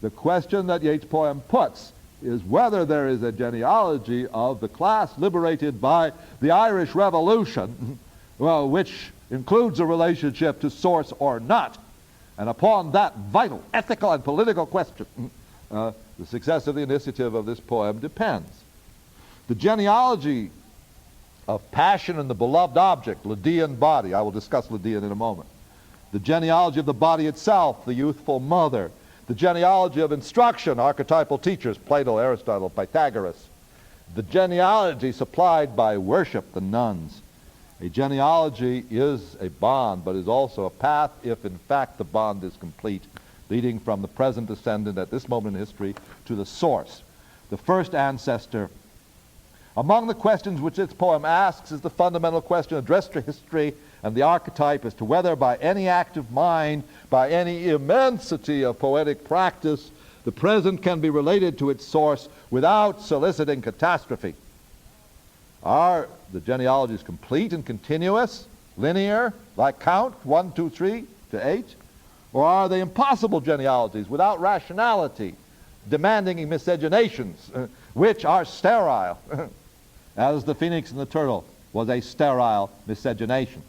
The question that Yeats' poem puts is whether there is a genealogy of the class liberated by the Irish Revolution, well, which includes a relationship to source or not. And upon that vital ethical and political question, the success of the initiative of this poem depends. The genealogy of passion and the beloved object, Lydian body, I will discuss Lydian in a moment. The genealogy of the body itself, the youthful mother. The genealogy of instruction, archetypal teachers, Plato, Aristotle, Pythagoras. The genealogy supplied by worship, the nuns. A genealogy is a bond, but is also a path if in fact the bond is complete, leading from the present descendant at this moment in history to the source, the first ancestor. Among the questions which this poem asks is the fundamental question addressed to history and the archetype as to whether by any act of mind, by any immensity of poetic practice, the present can be related to its source without soliciting catastrophe. Are the genealogies complete and continuous, linear, like count, 1, 2, 3 to 8? Or are they impossible genealogies without rationality, demanding miscegenations, which are sterile, as the phoenix and the turtle was a sterile miscegenation?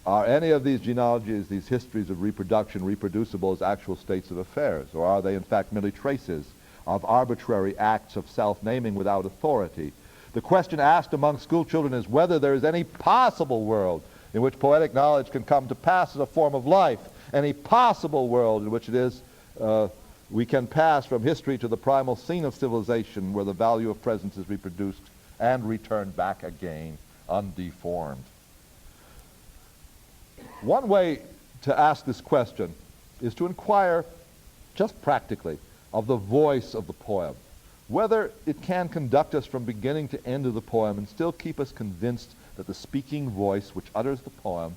Are any of these genealogies, these histories of reproduction, reproducible as actual states of affairs? Or are they in fact merely traces of arbitrary acts of self-naming without authority? The question asked among school children is whether there is any possible world in which poetic knowledge can come to pass as a form of life, any possible world in which it is we can pass from history to the primal scene of civilization where the value of presence is reproduced and returned back again undeformed. One way to ask this question is to inquire, just practically, of the voice of the poem, whether it can conduct us from beginning to end of the poem and still keep us convinced that the speaking voice which utters the poem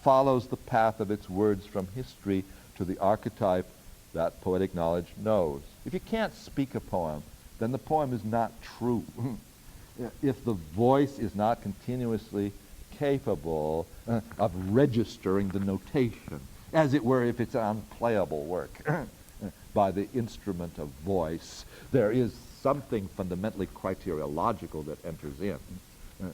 follows the path of its words from history to the archetype that poetic knowledge knows. If you can't speak a poem, then the poem is not true. If the voice is not continuously capable of registering the notation, as it were, if it's an unplayable work by the instrument of voice, there is something fundamentally criteriological that enters in.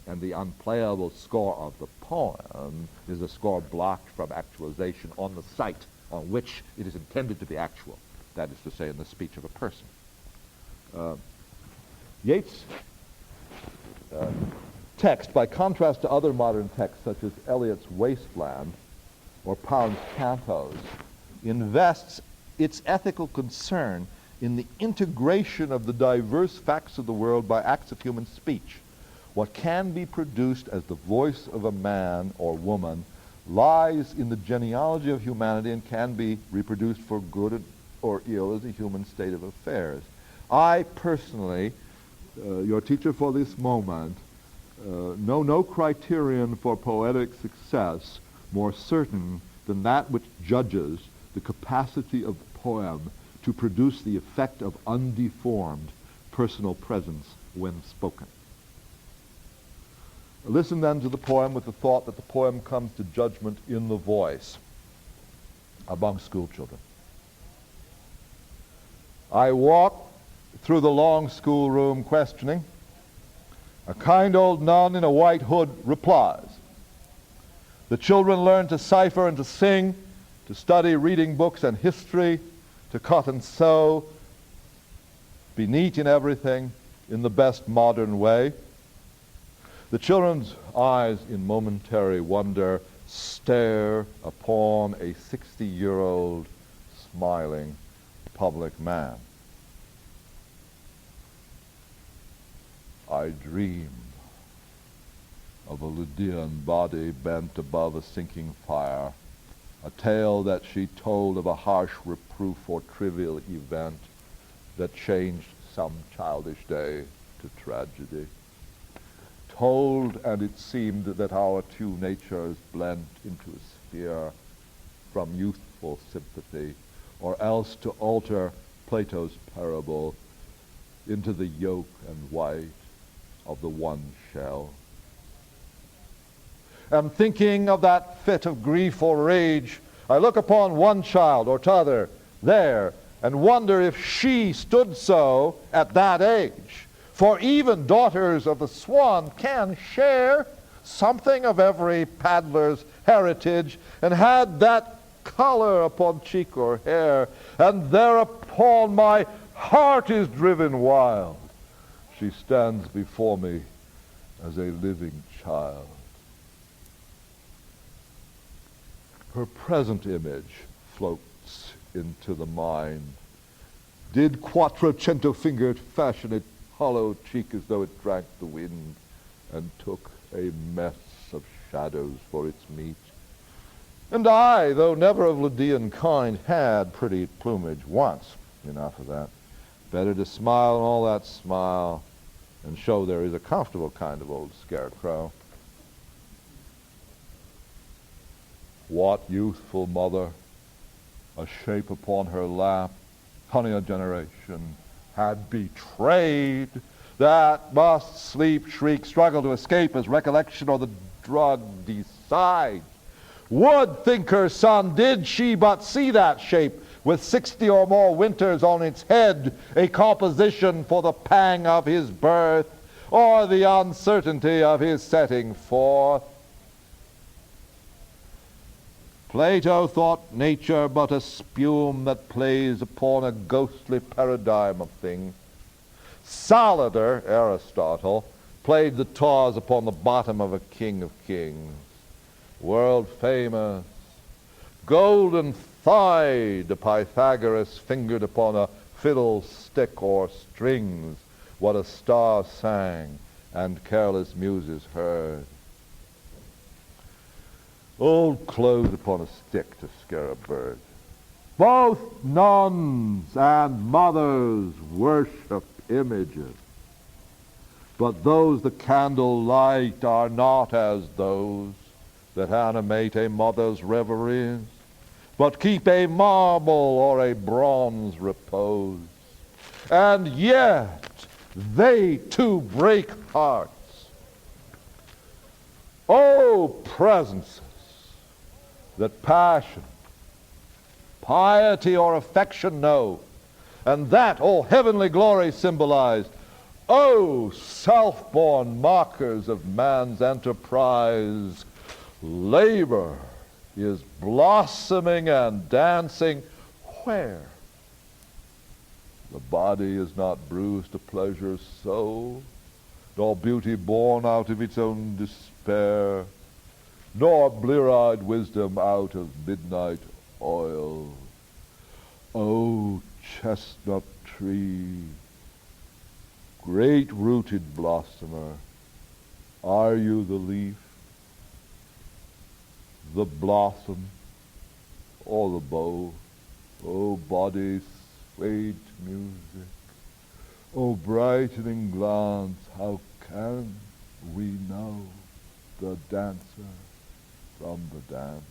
And the unplayable score of the poem is a score blocked from actualization on the site on which it is intended to be actual, that is to say, in the speech of a person. Yeats' text, by contrast to other modern texts such as Eliot's Wasteland or Pound's Cantos, invests its ethical concern in the integration of the diverse facts of the world by acts of human speech. What can be produced as the voice of a man or woman lies in the genealogy of humanity and can be reproduced for good or ill as a human state of affairs. I personally, your teacher for this moment, know no criterion for poetic success more certain than that which judges the capacity of the poem to produce the effect of undeformed personal presence when spoken. Listen then to the poem with the thought that the poem comes to judgment in the voice among school children. I walk through the long schoolroom questioning. A kind old nun in a white hood replies. The children learn to cipher and to sing, to study reading books and history, to cut and sew, be neat in everything in the best modern way. The children's eyes in momentary wonder stare upon a 60-year-old smiling public man. I dreamed of a Lydian body bent above a sinking fire, a tale that she told of a harsh reproof or trivial event that changed some childish day to tragedy. Told, and it seemed that our two natures blend into a sphere from youthful sympathy, or else to alter Plato's parable into the yolk and white of the one shell. And thinking of that fit of grief or rage I look upon one child or t'other there, and wonder if she stood so at that age. For even daughters of the swan can share something of every paddler's heritage, and had that color upon cheek or hair, and thereupon my heart is driven wild. She stands before me as a living child. Her present image floats into the mind. Did Quattrocento-fingered fashion its hollow cheek as though it drank the wind, and took a mess of shadows for its meat? And I, though never of Lydian kind, had pretty plumage once. Enough of that. Better to smile and all that smile, and show there is a comfortable kind of old scarecrow. What youthful mother, a shape upon her lap, honey a generation, had betrayed, that must sleep, shriek, struggle to escape as recollection or the drug decide. Would think her son, did she but see that shape, with 60 or more winters on its head, a composition for the pang of his birth, or the uncertainty of his setting forth. Plato thought nature but a spume that plays upon a ghostly paradigm of things. Solider, Aristotle, played the tawse upon the bottom of a king of kings. World famous, golden thighed Pythagoras fingered upon a fiddle stick or strings what a star sang and careless muses heard. Old clothes upon a stick to scare a bird. Both nuns and mothers worship images, but those the candle light are not as those that animate a mother's reveries, but keep a marble or a bronze repose. And yet they too break hearts. Oh, presences that passion, piety, or affection know, and that all heavenly glory symbolize. Oh, self-born mockers of man's enterprise, labor is blossoming and dancing where the body is not bruised to pleasure's soul, nor beauty born out of its own despair, nor blear-eyed wisdom out of midnight oil. O chestnut tree, great-rooted blossomer, are you the leaf, the blossom, or the bow? O body swayed to music, O brightening glance, how can we know the dancer from the dance?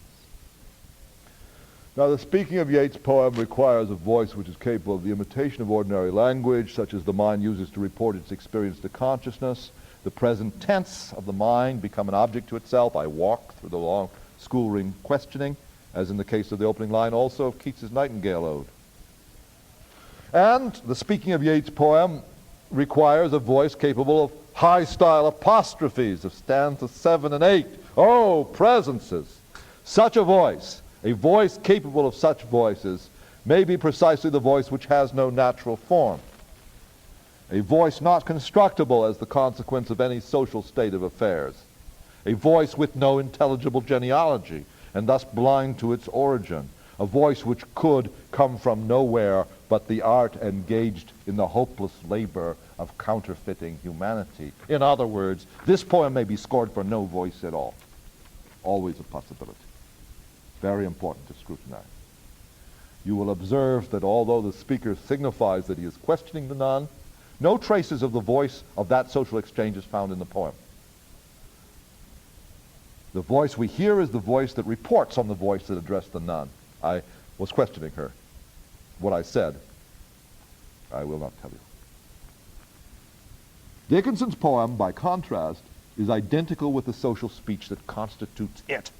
Now, the speaking of Yeats' poem requires a voice which is capable of the imitation of ordinary language, such as the mind uses to report its experience to consciousness. The present tense of the mind become an object to itself. I walk through the long schoolroom questioning, as in the case of the opening line also of Keats's Nightingale Ode. And the speaking of Yeats' poem requires a voice capable of high-style apostrophes of stanzas 7 and 8. Oh, presences! Such a voice capable of such voices, may be precisely the voice which has no natural form. A voice not constructible as the consequence of any social state of affairs. A voice with no intelligible genealogy, and thus blind to its origin. A voice which could come from nowhere but the art engaged in the hopeless labor of counterfeiting humanity. In other words, this poem may be scored for no voice at all. Always a possibility. Very important to scrutinize. You will observe that although the speaker signifies that he is questioning the nun, no traces of the voice of that social exchange is found in the poem. The voice we hear is the voice that reports on the voice that addressed the nun. I was questioning her. What I said, I will not tell you. Dickinson's poem, by contrast, is identical with the social speech that constitutes it.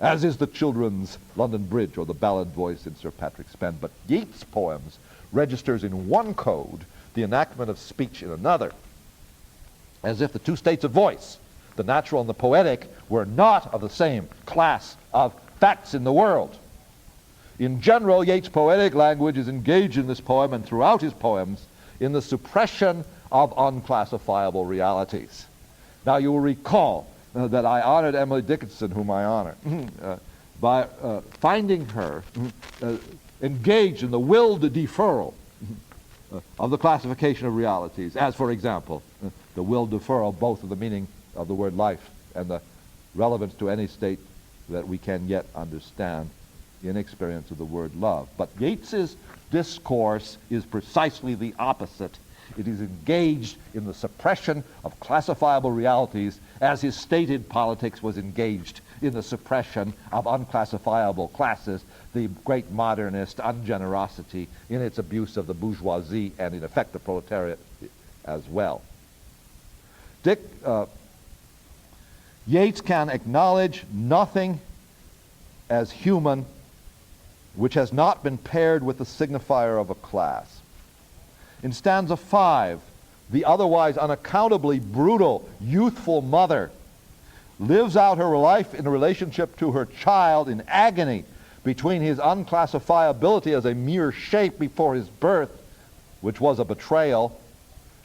as is the children's London Bridge or the ballad voice in Sir Patrick's pen. But Yeats' poems registers in one code the enactment of speech in another, as if the two states of voice, the natural and the poetic, were not of the same class of facts in the world. In general, Yeats' poetic language is engaged in this poem and throughout his poems in the suppression of unclassifiable realities. Now, you will recall that I honored Emily Dickinson, whom I honor, by finding her engaged in the willed deferral of the classification of realities, as, for example, the willed deferral both of the meaning of the word life and the relevance to any state that we can yet understand in experience of the word love. But Yeats's discourse is precisely the opposite. It is engaged in the suppression of classifiable realities as his stated politics was engaged in the suppression of unclassifiable classes, the great modernist ungenerosity in its abuse of the bourgeoisie and, in effect, the proletariat as well. Yeats can acknowledge nothing as human which has not been paired with the signifier of a class. In stanza 5, the otherwise unaccountably brutal, youthful mother lives out her life in relationship to her child in agony between his unclassifiability as a mere shape before his birth, which was a betrayal,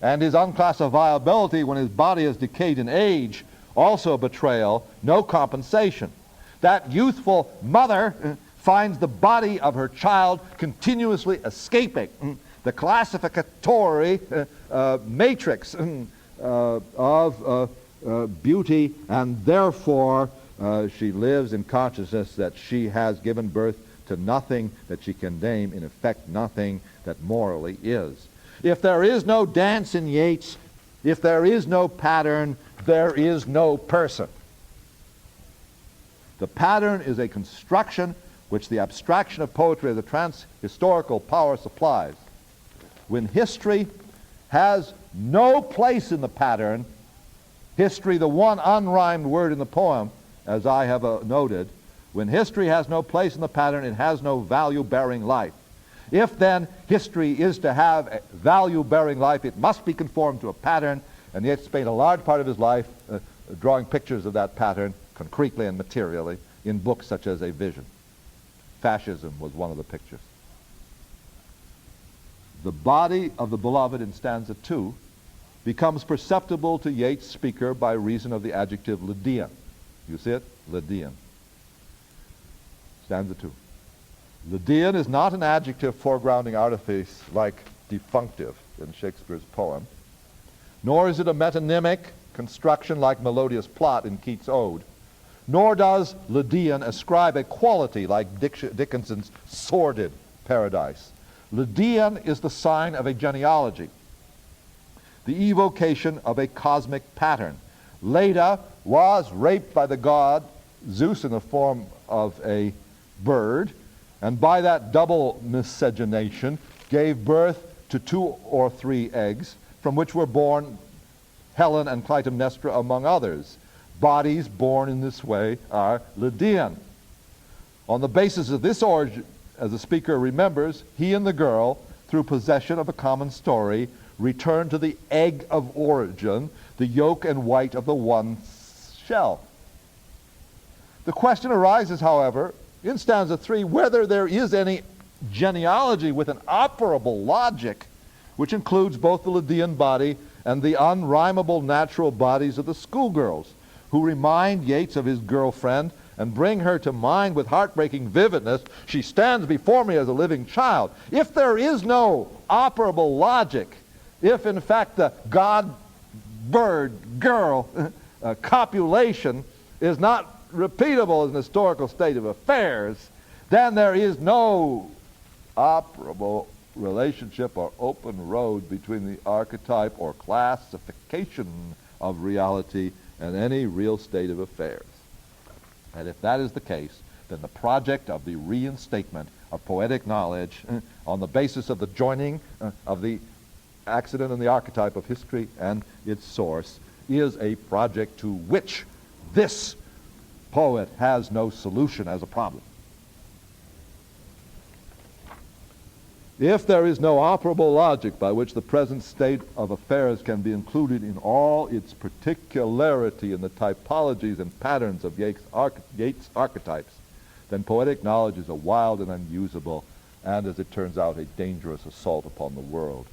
and his unclassifiability when his body has decayed in age, also a betrayal, no compensation. That youthful mother finds the body of her child continuously escaping the classificatory matrix of beauty, and therefore she lives in consciousness that she has given birth to nothing that she can name, in effect nothing that morally is. If there is no dance in Yeats, if there is no pattern, there is no person. The pattern is a construction which the abstraction of poetry as a trans-historical power supplies. When history has no place in the pattern, history, the one unrhymed word in the poem, as I have noted, when history has no place in the pattern, it has no value-bearing life. If then history is to have a value-bearing life, it must be conformed to a pattern, and Yeats spent a large part of his life drawing pictures of that pattern, concretely and materially, in books such as A Vision. Fascism was one of the pictures. The body of the beloved in stanza 2 becomes perceptible to Yeats' speaker by reason of the adjective Lydian. You see it? Lydian. Stanza 2. Lydian is not an adjective foregrounding artifice like defunctive in Shakespeare's poem, nor is it a metonymic construction like melodious plot in Keats' ode, nor does Lydian ascribe a quality like Dickinson's sordid paradise. Lydian is the sign of a genealogy, the evocation of a cosmic pattern. Leda was raped by the god Zeus in the form of a bird, and by that double miscegenation gave birth to 2 or 3 eggs, from which were born Helen and Clytemnestra among others. Bodies born in this way are Lydian. On the basis of this origin, as the speaker remembers, he and the girl, through possession of a common story, return to the egg of origin, the yolk and white of the one shell. The question arises, however, in stanza 3, whether there is any genealogy with an operable logic which includes both the Lydian body and the unrhymable natural bodies of the schoolgirls, who remind Yeats of his girlfriend and bring her to mind with heartbreaking vividness. She stands before me as a living child. If there is no operable logic, if in fact the God-bird-girl copulation is not repeatable as an historical state of affairs, then there is no operable relationship or open road between the archetype or classification of reality and any real state of affairs. And if that is the case, then the project of the reinstatement of poetic knowledge on the basis of the joining of the accident and the archetype of history and its source is a project to which this poet has no solution as a problem. If there is no operable logic by which the present state of affairs can be included in all its particularity in the typologies and patterns of Yeats' archetypes, then poetic knowledge is a wild and unusable, and as it turns out, a dangerous assault upon the world.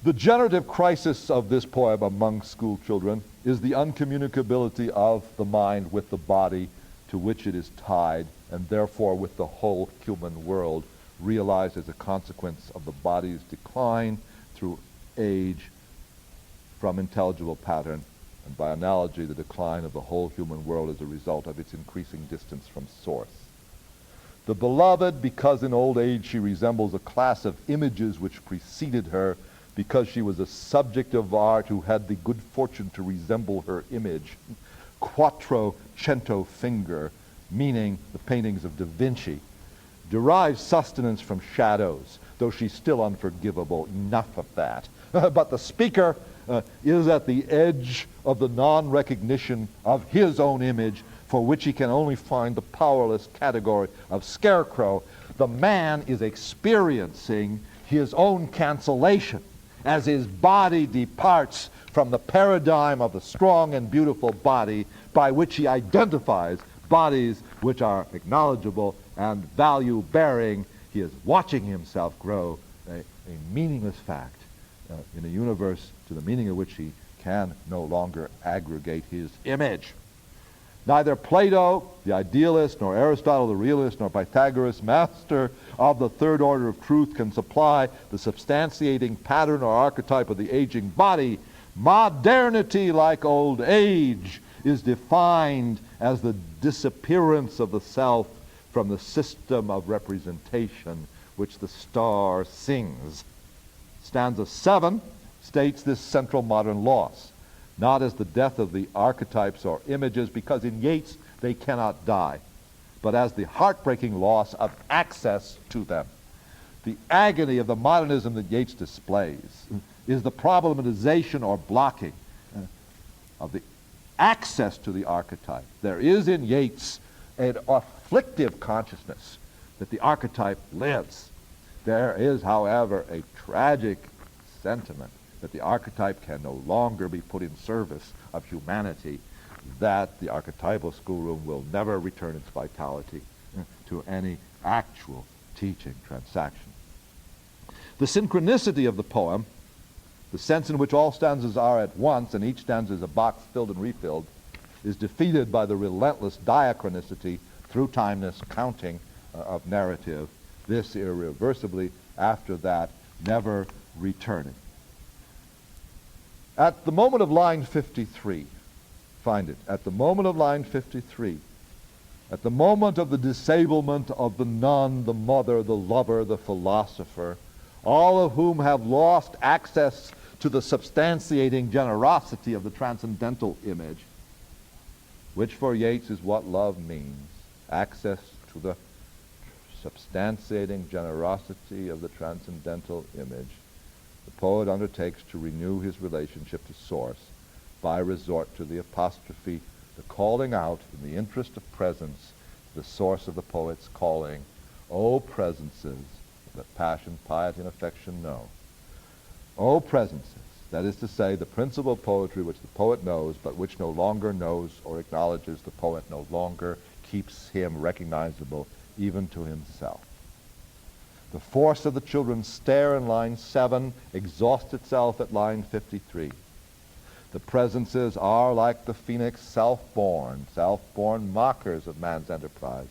The generative crisis of this poem among school children is the uncommunicability of the mind with the body to which it is tied, and therefore with the whole human world, realized as a consequence of the body's decline through age from intelligible pattern, and by analogy, the decline of the whole human world as a result of its increasing distance from source. The beloved, because in old age she resembles a class of images which preceded her, because she was a subject of art who had the good fortune to resemble her image, quattrocento finger, meaning the paintings of Da Vinci, derives sustenance from shadows, though she's still unforgivable. Enough of that. But the speaker is at the edge of the non-recognition of his own image, for which he can only find the powerless category of scarecrow. The man is experiencing his own cancellation as his body departs from the paradigm of the strong and beautiful body by which he identifies bodies which are acknowledgeable and value-bearing. He is watching himself grow a meaningless fact in a universe to the meaning of which he can no longer aggregate his image. Neither Plato, the idealist, nor Aristotle, the realist, nor Pythagoras, master of the third order of truth, can supply the substantiating pattern or archetype of the aging body. Modernity, like old age, is defined as the disappearance of the self from the system of representation which the star sings. Stanza 7 states this central modern loss, not as the death of the archetypes or images, because in Yeats they cannot die, but as the heartbreaking loss of access to them. The agony of the modernism that Yeats displays is the problematization or blocking of the access to the archetype. There is in Yeats an afflictive consciousness that the archetype lives. There is, however, a tragic sentiment that the archetype can no longer be put in service of humanity, that the archetypal schoolroom will never return its vitality to any actual teaching transaction. The synchronicity of the poem, the sense in which all stanzas are at once and each stanza is a box filled and refilled, is defeated by the relentless diachronicity through timeless counting of narrative, this irreversibly, after that, never returning. At the moment of line 53, find it, at the moment of line 53, at the moment of the disablement of the nun, the mother, the lover, the philosopher, all of whom have lost access to the substantiating generosity of the transcendental image, which for Yeats is what love means, access to the substantiating generosity of the transcendental image, the poet undertakes to renew his relationship to source by resort to the apostrophe, the calling out in the interest of presence, the source of the poet's calling. O presences that passion, piety, and affection know. O presences, that is to say, the principle of poetry which the poet knows, but which no longer knows or acknowledges the poet, no longer keeps him recognizable even to himself. The force of the children's stare in line 7 exhausts itself at line 53. The presences are like the phoenix, self-born mockers of man's enterprise.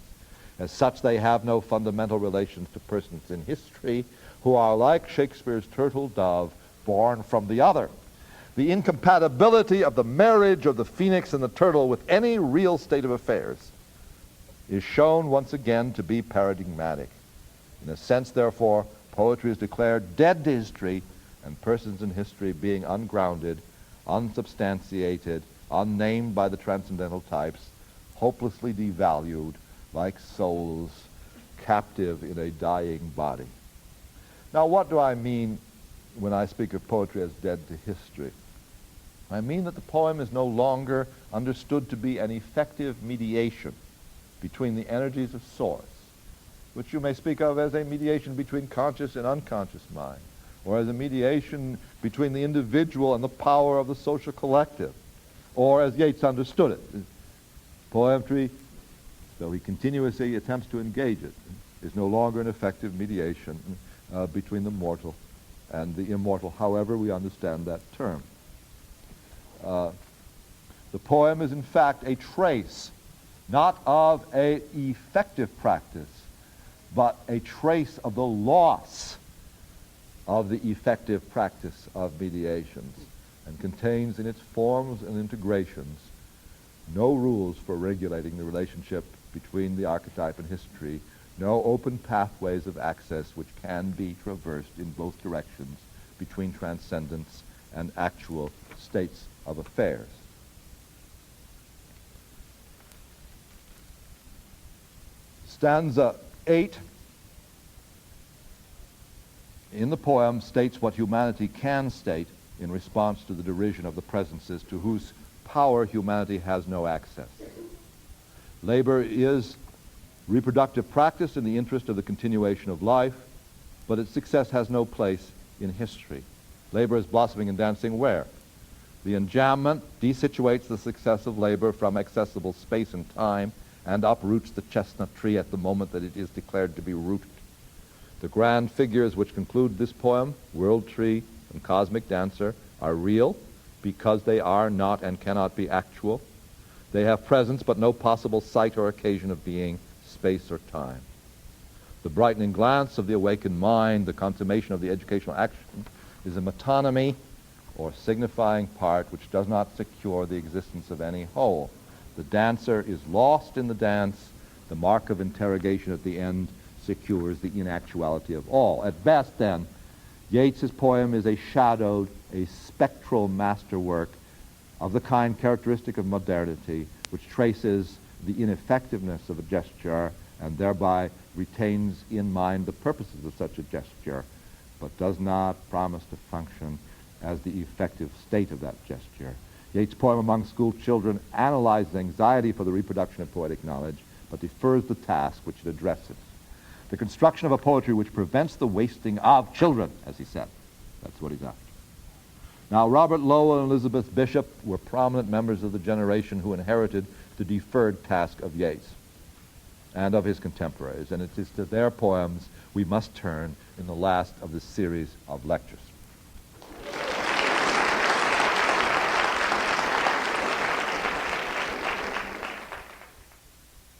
As such, they have no fundamental relations to persons in history who are like Shakespeare's turtle dove, born from the other. The incompatibility of the marriage of the phoenix and the turtle with any real state of affairs is shown once again to be paradigmatic. In a sense, therefore, poetry is declared dead to history, and persons in history being ungrounded, unsubstantiated, unnamed by the transcendental types, hopelessly devalued, like souls captive in a dying body. Now, what do I mean when I speak of poetry as dead to history? I mean that the poem is no longer understood to be an effective mediation between the energies of source, which you may speak of as a mediation between conscious and unconscious mind, or as a mediation between the individual and the power of the social collective, or as Yeats understood it. Poetry, though he continuously attempts to engage it, is no longer an effective mediation between the mortal and the immortal, however we understand that term. The poem is in fact a trace, not of an effective practice, but a trace of the loss of the effective practice of mediations, and contains in its forms and integrations no rules for regulating the relationship between the archetype and history, no open pathways of access which can be traversed in both directions between transcendence and actual states of affairs. Stanza 8 in the poem states what humanity can state in response to the derision of the presences to whose power humanity has no access. Labor is reproductive practice in the interest of the continuation of life, but its success has no place in history. Labor is blossoming and dancing where? The enjambment desituates the success of labor from accessible space and time and uproots the chestnut tree at the moment that it is declared to be rooted. The grand figures which conclude this poem, World Tree and Cosmic Dancer, are real because they are not and cannot be actual. They have presence but no possible site or occasion of being, space or time. The brightening glance of the awakened mind, the consummation of the educational action, is a metonymy or signifying part which does not secure the existence of any whole. The dancer is lost in the dance. The mark of interrogation at the end secures the inactuality of all. At best, then, Yeats's poem is a shadowed, a spectral masterwork of the kind characteristic of modernity, which traces the ineffectiveness of a gesture and thereby retains in mind the purposes of such a gesture, but does not promise to function as the effective state of that gesture. Yeats' poem among school children analyzes anxiety for the reproduction of poetic knowledge, but defers the task which it addresses. The construction of a poetry which prevents the wasting of children, as he said. That's what he's after. Now, Robert Lowell and Elizabeth Bishop were prominent members of the generation who inherited the deferred task of Yeats and of his contemporaries, and it is to their poems we must turn in the last of this series of lectures.